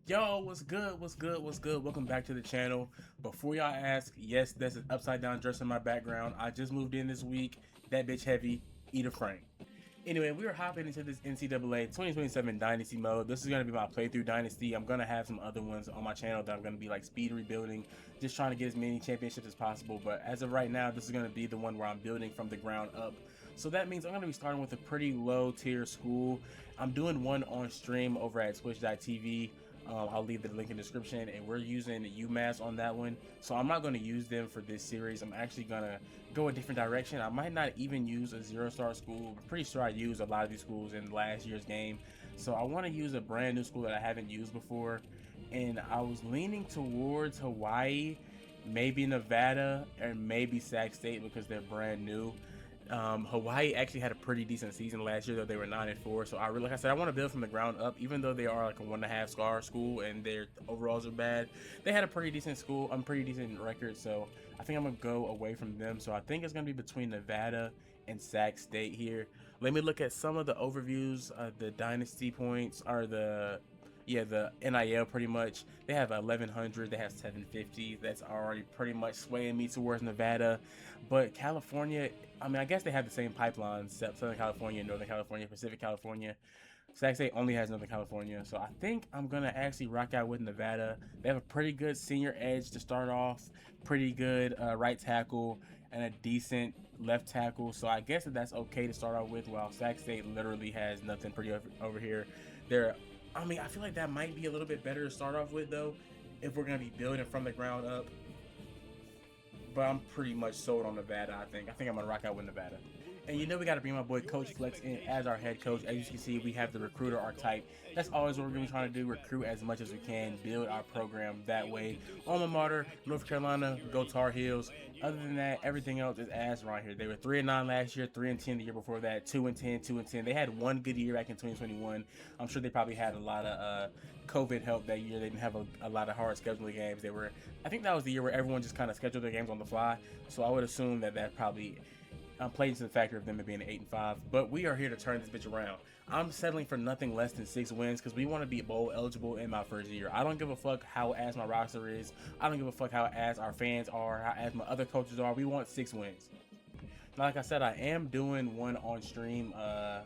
Yo, what's good? What's good? What's good? Welcome back to the channel. Before y'all ask, yes, that's an upside down dress in my background. I just moved in this week. That bitch heavy. Eat a frame. Anyway, we are hopping into this NCAA 2027 Dynasty mode. This is going to be my playthrough Dynasty. I'm going to have some other ones on my channel that I'm going to be like speed rebuilding, just trying to get as many championships as possible. But as of right now, this is going to be the one where I'm building from the ground up. So that means I'm going to be starting with a pretty low tier school. I'm doing one on stream over at Twitch.tv. I'll leave the link in the description, and we're using UMass on that one. So I'm not going to use them for this series. I'm actually going to go a different direction. I might not even use a 0-star school. I'm pretty sure I used a lot of these schools in last year's game. So I want to use a brand new school that I haven't used before. And I was leaning towards Hawaii, maybe Nevada, and maybe Sac State because they're brand new. Hawaii actually had a pretty decent season last year, though they were 9-4. So like I said, I want to build from the ground up, even though they are like a 1.5-star school and their overalls are bad. They had a pretty decent school, pretty decent record. So I think I'm gonna go away from them. So I think it's gonna be between Nevada and Sac State here. Let me look at some of the overviews. The dynasty points are the NIL pretty much. They have 1100, they have 750. That's already pretty much swaying me towards Nevada. But California, I mean, I guess they have the same pipelines, Southern California, Northern California, Pacific California. Sac State only has Northern California, so I think I'm gonna actually rock out with Nevada. They have a pretty good senior edge to start off, pretty good right tackle, and a decent left tackle. So I guess that's okay to start off with. While Sac State literally has nothing pretty over here. I mean, I feel like that might be a little bit better to start off with though, if we're gonna be building from the ground up. But I'm pretty much sold on Nevada. I think I'm gonna rock out with Nevada. And you know we got to bring my boy Coach Flex in as our head coach. As you can see, we have the recruiter archetype. That's always what we're going to be trying to do, recruit as much as we can, build our program that way. Alma mater, North Carolina, go Tar Heels. Other than that, everything else is ass around here. They were 3-9 last year, 3-10 the year before that, 2-10, 2-10. They had one good year back in 2021. I'm sure they probably had a lot of COVID help that year. They didn't have a lot of hard scheduling games. I think that was the year where everyone just kind of scheduled their games on the fly. So I would assume that probably played into the factor of them being 8-5, but we are here to turn this bitch around. I'm settling for nothing less than 6 wins because we want to be bowl eligible in my first year. I don't give a fuck how ass my roster is. I don't give a fuck how ass our fans are, how ass my other coaches are. We want 6 wins. Now, like I said, I am doing one on stream, a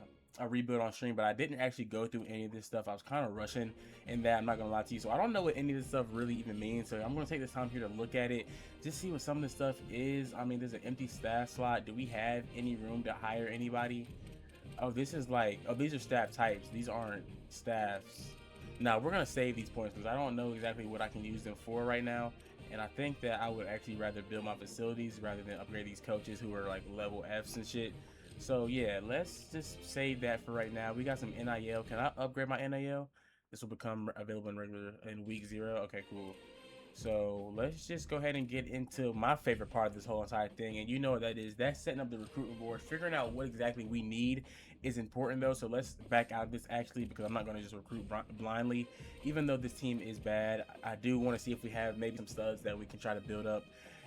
rebuild on stream, but I didn't actually go through any of this stuff. I was kind of rushing in that, I'm not gonna lie to you, so I don't know what any of this stuff really even means. So I'm gonna take this time here to look at it, just see what some of this stuff is. I mean, there's an empty staff slot. Do we have any room to hire anybody? Oh, these are staff types. These aren't staffs. Now we're gonna save these points because I don't know exactly what I can use them for right now. And I think that I would actually rather build my facilities rather than upgrade these coaches who are like level Fs and shit. So yeah, let's just save that for right now. We got some NIL. Can I upgrade my NIL? This will become available in week 0. Okay, cool. So let's just go ahead and get into my favorite part of this whole entire thing. And you know what that is. That's setting up the recruitment board. Figuring out what exactly we need is important though. So let's back out of this actually, because I'm not going to just recruit blindly. Even though this team is bad, I do want to see if we have maybe some studs that we can try to build up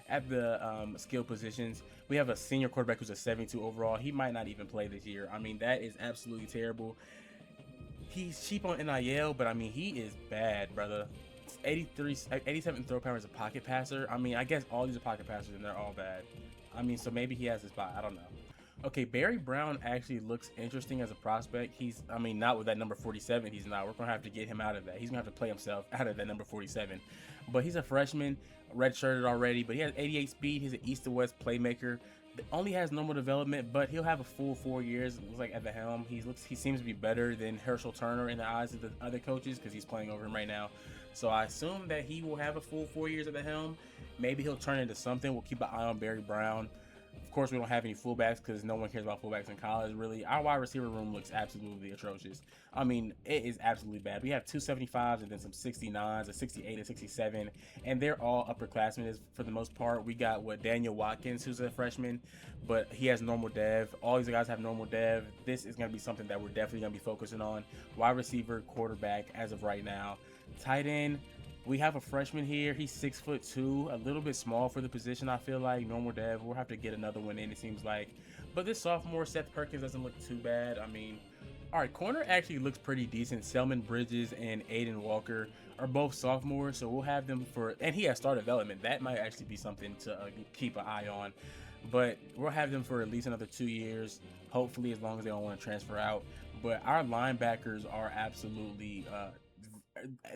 at the skill positions. We have a senior quarterback who's a 72 overall. He might not even play this year. I mean, that is absolutely terrible. He's cheap on NIL, but I mean, he is bad, brother. 87 throw power as a pocket passer. I mean, I guess all these are pocket passers and they're all bad. I mean, so maybe he has his spot. I don't know. Okay, Barry Brown actually looks interesting as a prospect. I mean, not with that number 47. He's not. We're going to have to get him out of that. He's going to have to play himself out of that number 47. But he's a freshman, redshirted already, but he has 88 speed. He's an east to west playmaker. Only has normal development, but he'll have a full 4 years. It looks like at the helm. He seems to be better than Herschel Turner in the eyes of the other coaches because he's playing over him right now. So I assume that he will have a full 4 years at the helm. Maybe he'll turn into something. We'll keep an eye on Barry Brown. Of course, we don't have any fullbacks because no one cares about fullbacks in college, really. Our wide receiver room looks absolutely atrocious. I mean, it is absolutely bad. We have 275s and then some 69s, a 68, a 67, and they're all upperclassmen for the most part. We got, Daniel Watkins, who's a freshman, but he has normal dev. All these guys have normal dev. This is going to be something that we're definitely going to be focusing on. Wide receiver, quarterback, as of right now. Tight end, we have a freshman here. He's 6'2", a little bit small for the position. I feel like normal dev. We'll have to get another one in, it seems like. But this sophomore Seth Perkins doesn't look too bad. I mean, All right, corner actually looks pretty decent. Selman Bridges and Aiden Walker are both sophomores, so we'll have them for, and he has star development. That might actually be something to keep an eye on. But we'll have them for at least another 2 years, hopefully, as long as they don't want to transfer out. But our linebackers are absolutely,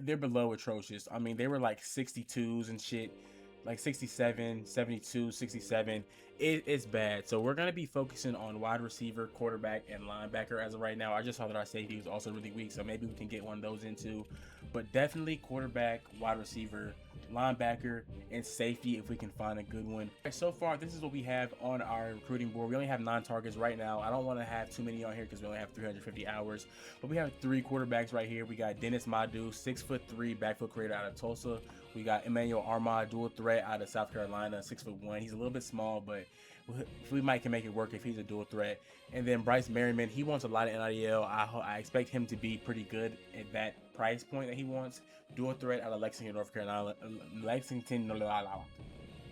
they're below atrocious. I mean, they were like 62s and shit, like 67, 72, 67. It's bad. So we're going to be focusing on wide receiver, quarterback, and linebacker as of right now. I just saw that our safety was also really weak, so maybe we can get one of those into. But definitely quarterback, wide receiver, linebacker, and safety if we can find a good one. So far, this is what we have on our recruiting board. We only have 9 targets right now. I don't want to have too many on here because we only have 350 hours. But we have 3 quarterbacks right here. We got Dennis Madu, 6'3", backfield creator out of Tulsa. We got Emmanuel Armah, dual threat out of South Carolina, 6'1". He's a little bit small, but we might can make it work if he's a dual threat. And then Bryce Merriman, he wants a lot of NIL. I expect him to be pretty good at that price point that he wants. Dual threat out of Lexington, North Carolina.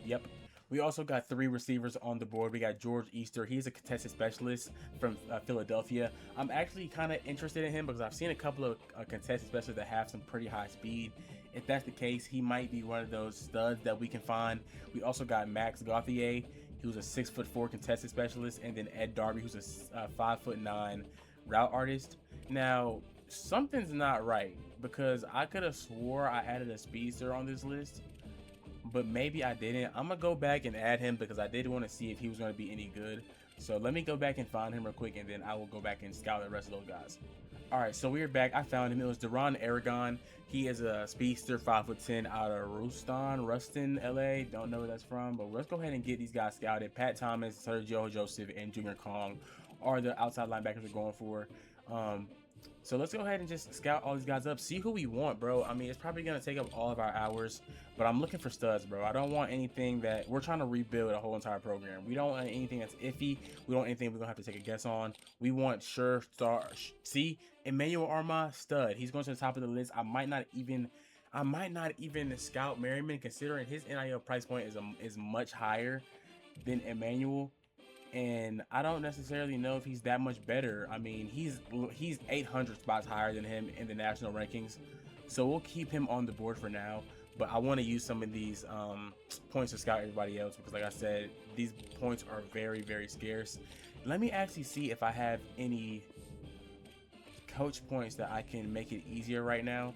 Yep. We also got 3 receivers on the board. We got George Easter. He's a contested specialist from Philadelphia. I'm actually kind of interested in him because I've seen a couple of contested specialists that have some pretty high speed. If that's the case, he might be one of those studs that we can find. We also got Max Gauthier. He was a 6'4" contested specialist. And then Ed Darby, who's a 5'9" route artist. Now, something's not right because I could have swore I added a speedster on this list, but maybe I didn't. I'm gonna go back and add him because I did want to see if he was going to be any good. So let me go back and find him real quick, and then I will go back and scout the rest of those guys. All right, so we're back. I found him. It was Deron Aragon. He is a speedster, 5'10", out of Ruston, LA. Don't know where that's from, but let's go ahead and get these guys scouted. Pat Thomas, Sergio Joseph, and Junior Kong are the outside linebackers we're going for. So let's go ahead and just scout all these guys up, see who we want, bro. I mean, it's probably going to take up all of our hours, but I'm looking for studs, bro. I don't want anything that we're trying to rebuild a whole entire program. We don't want anything that's iffy. We don't want anything we're going to have to take a guess on. We want sure stars. See, Emmanuel Armah, stud. He's going to the top of the list. I might not even scout Merriman, considering his NIL price point is much higher than Emmanuel. And I don't necessarily know if he's that much better. I mean, he's 800 spots higher than him in the national rankings, so we'll keep him on the board for now. But I want to use some of these points to scout everybody else because, like I said, these points are very, very scarce. Let me actually see if I have any coach points that I can make it easier right now.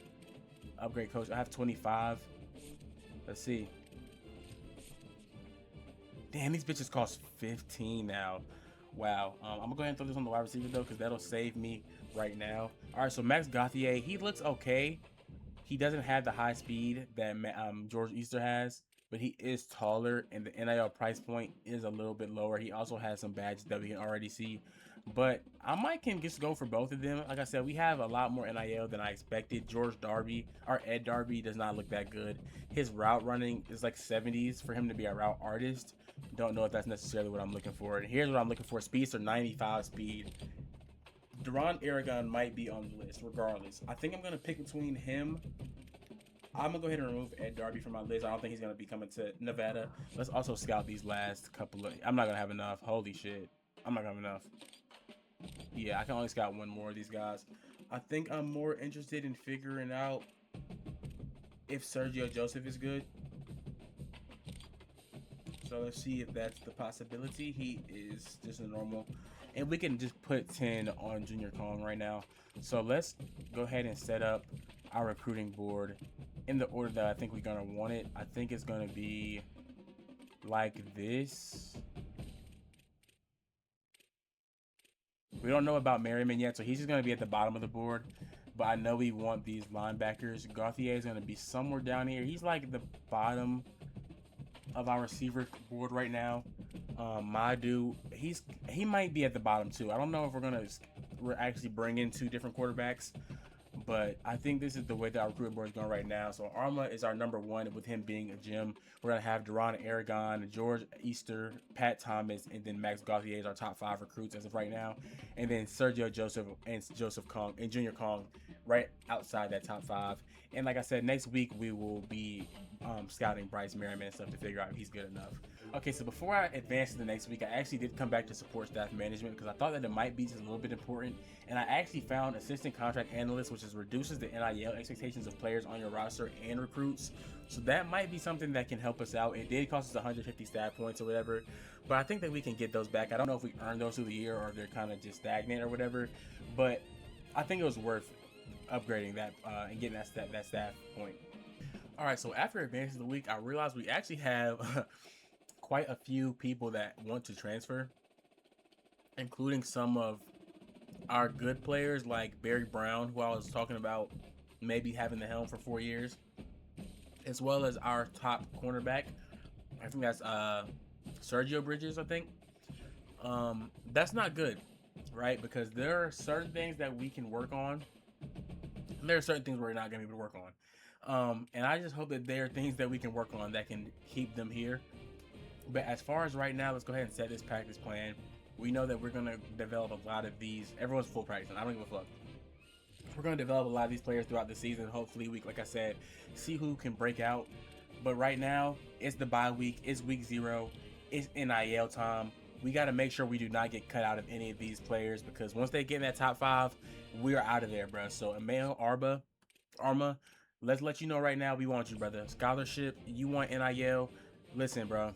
Upgrade coach. I have 25. Let's see. Damn, these bitches cost 15 now. Wow. I'm gonna go ahead and throw this on the wide receiver though, because that'll save me right now. All right, so Max Gauthier, he looks okay. He doesn't have the high speed that George Easter has, but he is taller, and the NIL price point is a little bit lower. He also has some badges that we can already see. But I might can just go for both of them. Like I said, we have a lot more NIL than I expected. George Darby, or Ed Darby, does not look that good. His route running is like 70s for him to be a route artist. Don't know if that's necessarily what I'm looking for. And here's what I'm looking for. Speedster, 95 speed. Deron Aragon might be on the list regardless. I think I'm going to pick between him. I'm going to go ahead and remove Ed Darby from my list. I don't think he's going to be coming to Nevada. Let's also scout these last couple of... I'm not going to have enough. Holy shit. I'm not going to have enough. Yeah, I can only scout one more of these guys. I think I'm more interested in figuring out if Sergio Joseph is good. So let's see if that's the possibility. He is just a normal. And we can just put 10 on Junior Kong right now. So let's go ahead and set up our recruiting board in the order that I think we're going to want it. I think it's going to be like this. We don't know about Merriman yet, so he's just going to be at the bottom of the board. But I know we want these linebackers. Gauthier is going to be somewhere down here. He's like the bottom of our receiver board right now. Madu, he might be at the bottom too. I don't know if we're actually bring in 2 different quarterbacks, but I think this is the way that our recruiting board is going right now. So Armah is our number 1 with him being a gem. We're gonna have Deron Aragon, George Easter, Pat Thomas, and then Max Gauthier is our top 5 recruits as of right now. And then Sergio Joseph and Joseph Kong and Junior Kong right outside that top 5. And like I said, next week we will be scouting Bryce Merriman and stuff to figure out if he's good enough. Okay, so before I advance to the next week, I actually did come back to support staff management because I thought that it might be just a little bit important. And I actually found assistant contract analyst, which is reduces the NIL expectations of players on your roster and recruits. So that might be something that can help us out. It did cost us 150 staff points or whatever, but I think that we can get those back. I don't know if we earned those through the year or if they're kind of just stagnant or whatever, but I think it was worth upgrading that and getting that staff point. All right, so after advancing the week, I realized we actually have quite a few people that want to transfer, including some of our good players like Barry Brown, who I was talking about maybe having the helm for 4 years, as well as our top cornerback. I think that's Sergio Bridges, I think. That's not good, right? Because there are certain things that we can work on. And there are certain things we're not going to be able to work on. And I just hope that there are things that we can work on that can keep them here. But as far as right now, let's go ahead and set this practice plan. We know that we're going to develop a lot of these. Everyone's full practice, and I don't give a fuck. We're going to develop a lot of these players throughout the season. Hopefully, like I said, see who can break out. But right now, it's the bye week. It's week 0. It's NIL time. We got to make sure we do not get cut out of any of these players because once they get in that top 5, we are out of there, bro. So, Emmanuel Arma, let's let you know right now, we want you, brother. Scholarship, you want NIL. Listen, bro.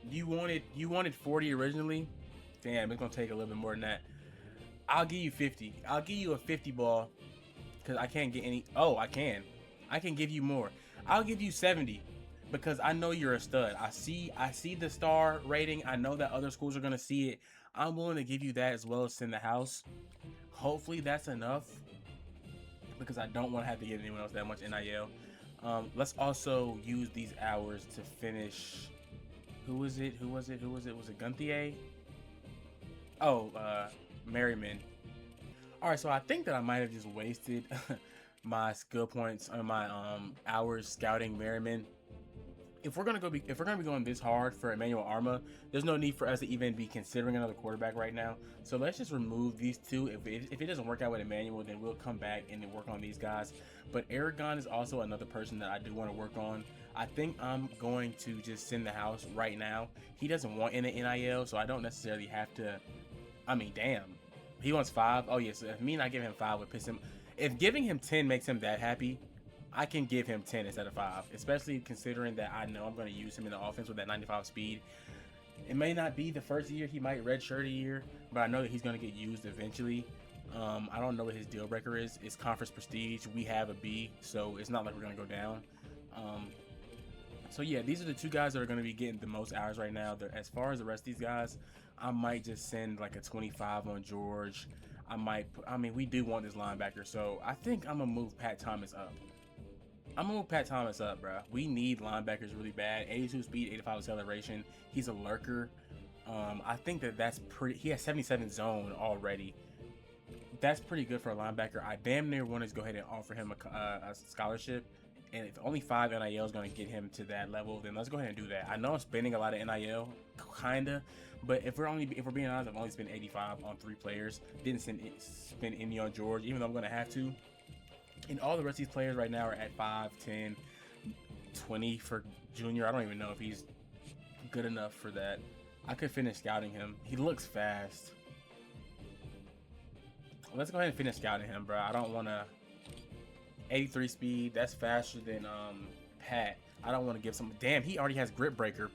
You wanted 40 originally. Damn, it's gonna take a little bit more than that. I'll give you 50. I'll give you a 50 ball because I can't get any. Oh, I can give you more. I'll give you 70 because I know you're a stud. I see the star rating. I know that other schools are gonna see it. I'm willing to give you that as well as send the house. Hopefully that's enough because I don't want to have to give anyone else that much NIL. Let's also use these hours to finish. Who was it? Was it Gunthier? Oh, Merriman. All right, so I think that I might have just wasted my skill points on my hours scouting Merriman. If we're gonna be going this hard for Emmanuel Arma, there's no need for us to even be considering another quarterback right now. So let's just remove these two. If it doesn't work out with Emmanuel, then we'll come back and then work on these guys. But Aragon is also another person that I do want to work on. I think I'm going to just send the house right now. He doesn't want any NIL, so I don't necessarily have to. I mean, damn, he wants 5. Oh yes, if me not giving him 5 would piss him. If giving him 10 makes him that happy, I can give him 10 instead of 5, especially considering that I know I'm going to use him in the offense with that 95 speed. It may not be the first year, he might redshirt a year, but I know that he's going to get used eventually. I don't know what his deal breaker is. It's conference prestige. We have a B, so it's not like we're going to go down. So yeah, these are the 2 guys that are going to be getting the most hours right now. As far as the rest of these guys, I might just send like a 25 on George. I mean, we do want this linebacker, so I think I'm going to move Pat Thomas up. Bro. We need linebackers really bad. 82 speed, 85 acceleration. He's a lurker. I think that's pretty. He has 77 zone already. That's pretty good for a linebacker. I damn near want to go ahead and offer him a scholarship. And if only 5 NIL is going to get him to that level, then let's go ahead and do that. I know I'm spending a lot of NIL, kinda, but if we're being honest, I've only spent 85 on 3 players. Didn't spend any on George, even though I'm going to have to. And all the rest of these players right now are at 5, 10, 20 for Junior. I don't even know if he's good enough for that. I could finish scouting him. He looks fast. Let's go ahead and finish scouting him, bro. I don't want to. 83 speed. That's faster than Pat. I don't want to give some. Damn, he already has grip breaker.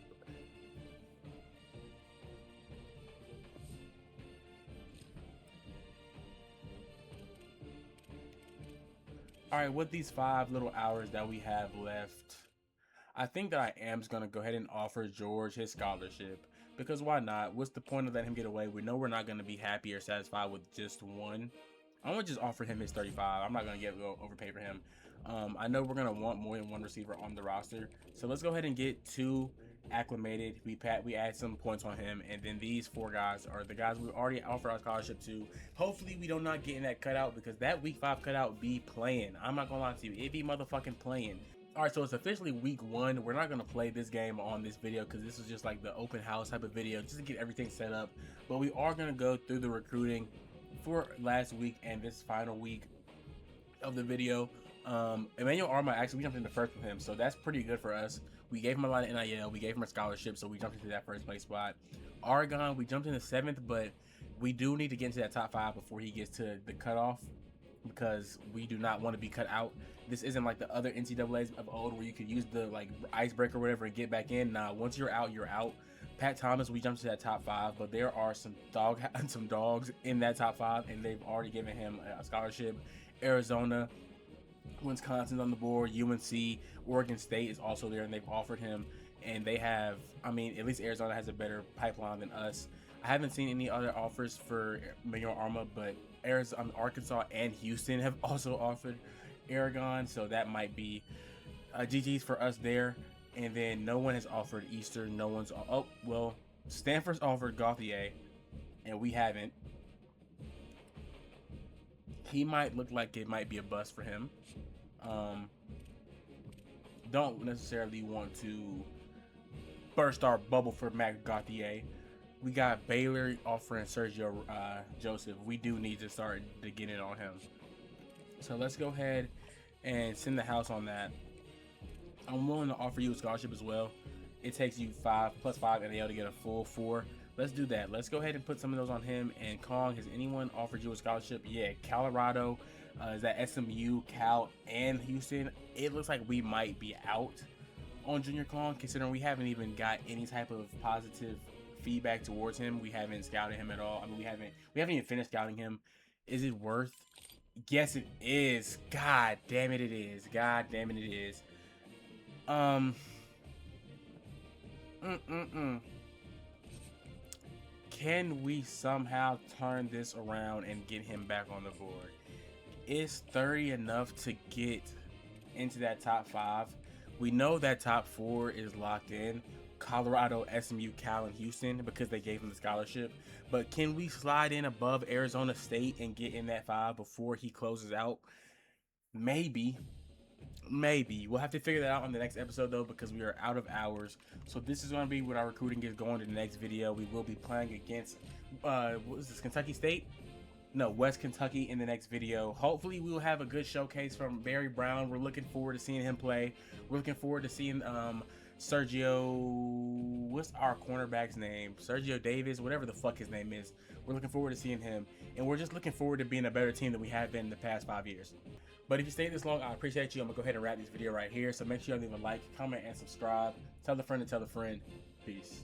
All right, with these 5 little hours that we have left, I think that I am just going to go ahead and offer George his scholarship. Because why not? What's the point of letting him get away? We know we're not going to be happy or satisfied with just 1. I'm going to just offer him his 35. I'm not going to overpay for him. I know we're going to want more than 1 receiver on the roster. So let's go ahead and get 2 acclimated. We add some points on him. And then these 4 guys are the guys we already offer our scholarship to. Hopefully we do not get in that cutout because that week 5 cutout be playing. I'm not going to lie to you. It be motherfucking playing. All right, so it's officially week 1. We're not gonna play this game on this video because this is just like the open house type of video, just to get everything set up. But we are gonna go through the recruiting for last week and this final week of the video. Emmanuel Arma, actually, we jumped into first with him, so that's pretty good for us. We gave him a lot of NIL, we gave him a scholarship, so we jumped into that first place spot. Oregon, we jumped into 7th, but we do need to get into that top 5 before he gets to the cutoff, because we do not want to be cut out. This isn't like the other NCAAs of old where you could use the like icebreaker or whatever and get back in. Nah, once you're out, you're out. Pat Thomas, we jumped to that top 5, but there are some dogs in that top 5, and they've already given him a scholarship. Arizona, Wisconsin's on the board, UNC, Oregon State is also there, and they've offered him. And they have, I mean, at least Arizona has a better pipeline than us. I haven't seen any other offers for Emmanuel Arma, but Arkansas and Houston have also offered Aragon, so that might be GG's for us there. And then no one has offered Eastern. No one's, oh well, Stanford's offered Gauthier, and we haven't. He might look like it might be a bust for him. Don't necessarily want to burst our bubble for Mac Gauthier. We got Baylor offering Sergio Joseph. We do need to start to get in on him. So let's go ahead and send the house on that. I'm willing to offer you a scholarship as well. It takes you 5 plus 5 NAL to get a full 4. Let's do that. Let's go ahead and put some of those on him. And Kong, has anyone offered you a scholarship? Yeah, Colorado, is that SMU, Cal, and Houston? It looks like we might be out on Junior Kong, considering we haven't even got any type of positive feedback towards him. We haven't scouted him at all. I mean, we haven't even finished scouting him. Is it worth? Yes, it is. God damn it, it is. God damn it, it is. Can we somehow turn this around and get him back on the board? Is 30 enough to get into that top 5? We know that top 4 is locked in. Colorado, SMU, Cal, and Houston, because they gave him the scholarship. But can we slide in above Arizona State and get in that 5 before he closes out? Maybe. We'll have to figure that out on the next episode though, because we are out of hours. So this is going to be what our recruiting is going to the next video. We will be playing against what is this, Kentucky State? No, West Kentucky in the next video. Hopefully we will have a good showcase from Barry Brown. We're looking forward to seeing him play. We're looking forward to seeing Sergio, what's our cornerback's name? Sergio Davis, whatever the fuck his name is. We're looking forward to seeing him, and we're just looking forward to being a better team than we have been in the past 5 years. But if you stayed this long, I appreciate you. I'm gonna go ahead and wrap this video right here. So make sure you leave a like, comment, and subscribe. Tell a friend to tell a friend. Peace.